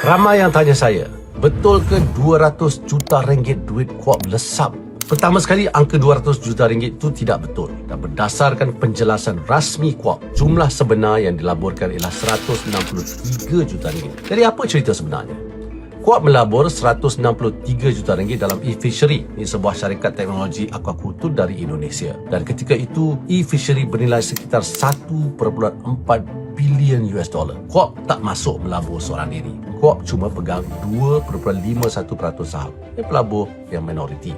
Ramai yang tanya saya, betul ke 200 juta ringgit duit kuap lesap? Pertama sekali, angka 200 juta ringgit itu tidak betul. Dan berdasarkan penjelasan rasmi kuap, jumlah sebenar yang dilaburkan ialah 163 juta ringgit. Jadi apa cerita sebenarnya? Kuap melabur 163 juta ringgit dalam e-Fishery. Ini sebuah syarikat teknologi aquakultur dari Indonesia. Dan ketika itu, e-Fishery bernilai sekitar 1.4 bilion US dollar. Kuap tak masuk melabur seorang diri. Kuap cuma pegang 2.51% saham. Ini pelabur yang minoriti.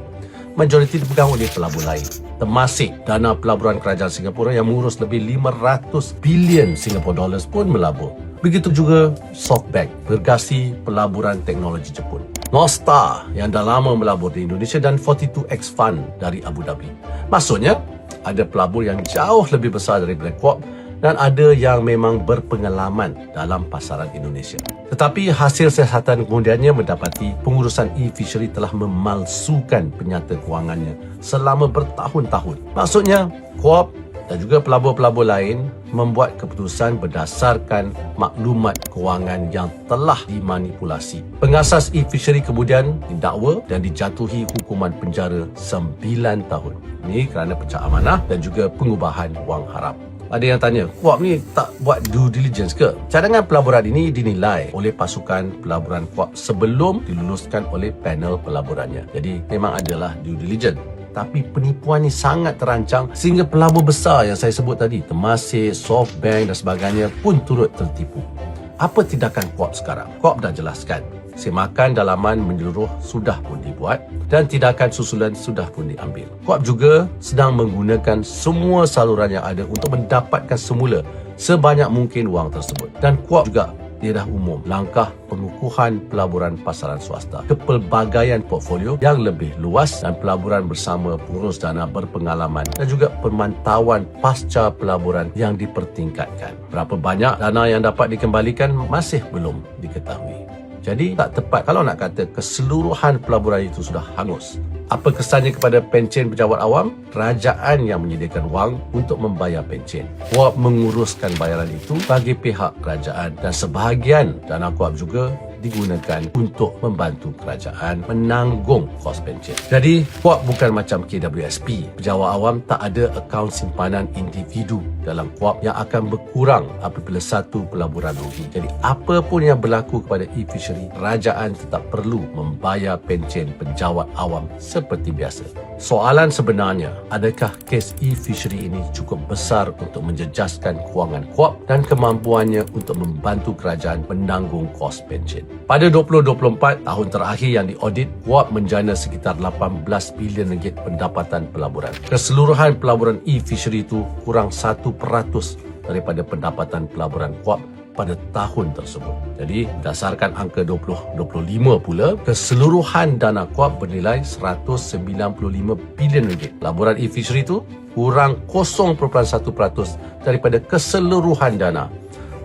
Majoriti dipegang oleh pelabur lain. Termasuk dana pelaburan kerajaan Singapura yang mengurus lebih 500 bilion Singapore dollars pun melabur. Begitu juga SoftBank, gergasi pelaburan teknologi Jepun. North Star yang dah lama melabur di Indonesia dan 42X Fund dari Abu Dhabi. Maksudnya, ada pelabur yang jauh lebih besar daripada Kuap dan ada yang memang berpengalaman dalam pasaran Indonesia. Tetapi hasil siasatan kemudiannya mendapati pengurusan e-Fishery telah memalsukan penyata kewangannya selama bertahun-tahun. Maksudnya, Kuap dan juga pelabur-pelabur lain membuat keputusan berdasarkan maklumat kewangan yang telah dimanipulasi. Pengasas e-Fishery kemudian didakwa dan dijatuhi hukuman penjara 9 tahun. Ini kerana pecah amanah dan juga pengubahan wang haram. Ada yang tanya, Kuap ni tak buat due diligence ke? Cadangan pelaburan ini dinilai oleh pasukan pelaburan Kuap sebelum diluluskan oleh panel pelaburannya. Jadi memang adalah due diligence. Tapi penipuan ni sangat terancang sehingga pelabur besar yang saya sebut tadi, Temasek, SoftBank dan sebagainya pun turut tertipu. Apa tindakan Kuap sekarang? Kuap dah jelaskan. Semakan dalaman menyeluruh sudah pun dibuat dan tindakan susulan sudah pun diambil. Kuap juga sedang menggunakan semua saluran yang ada untuk mendapatkan semula sebanyak mungkin wang tersebut. Dan Kuap juga dia dah umum langkah pengukuhan pelaburan pasaran swasta, kepelbagaian portfolio yang lebih luas dan pelaburan bersama pengurus dana berpengalaman dan juga pemantauan pasca pelaburan yang dipertingkatkan. Berapa banyak dana yang dapat dikembalikan masih belum diketahui. Jadi tak tepat kalau nak kata keseluruhan pelaburan itu sudah hangus. Apa kesannya kepada pencen pejabat awam? Kerajaan yang menyediakan wang untuk membayar pencen. Kuap menguruskan bayaran itu bagi pihak kerajaan dan sebahagian dana Kuap juga digunakan untuk membantu kerajaan menanggung kos pencen. Jadi, Kuap bukan macam KWSP. Pejabat awam tak ada akaun simpanan individu dalam Kuap yang akan berkurang apabila satu pelaburan rugi. Jadi, apa pun yang berlaku kepada e-Fishery, kerajaan tetap perlu membayar pencen penjawat awam seperti biasa. Soalan sebenarnya, adakah kes e-Fishery ini cukup besar untuk menjejaskan kewangan Kuap dan kemampuannya untuk membantu kerajaan menanggung kos pencen? Pada 2024, tahun terakhir yang diaudit, Kuap menjana sekitar 18 bilion ringgit pendapatan pelaburan. Keseluruhan pelaburan e-Fishery itu kurang 1% daripada pendapatan pelaburan Kuap pada tahun tersebut. Jadi, berdasarkan angka 2025 pula, keseluruhan dana Kuap bernilai 195 bilion ringgit. Pelaburan e-Fishery itu kurang 0.1% daripada keseluruhan dana.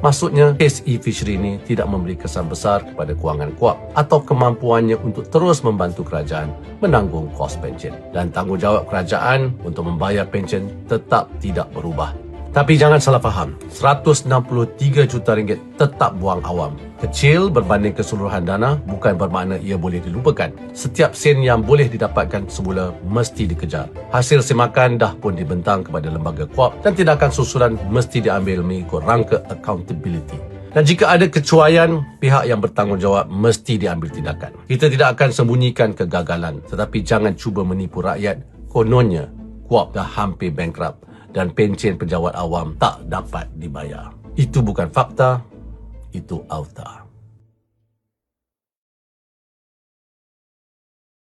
Maksudnya, kes e-Fishery ini tidak memberi kesan besar kepada kewangan Kuap atau kemampuannya untuk terus membantu kerajaan menanggung kos pencen. Dan tanggungjawab kerajaan untuk membayar pencen tetap tidak berubah. Tapi jangan salah faham, 163 juta ringgit tetap buang awam. Kecil berbanding keseluruhan dana bukan bermakna ia boleh dilupakan. Setiap sen yang boleh didapatkan semula mesti dikejar. Hasil semakan dah pun dibentang kepada lembaga Kuap dan tindakan susulan mesti diambil mengikut rangka accountability. Dan jika ada kecuaian, pihak yang bertanggungjawab mesti diambil tindakan. Kita tidak akan sembunyikan kegagalan, tetapi jangan cuba menipu rakyat. Kononnya, Kuap dah hampir bankrupt dan pencen pejabat awam tak dapat dibayar. Itu bukan fakta, itu auta.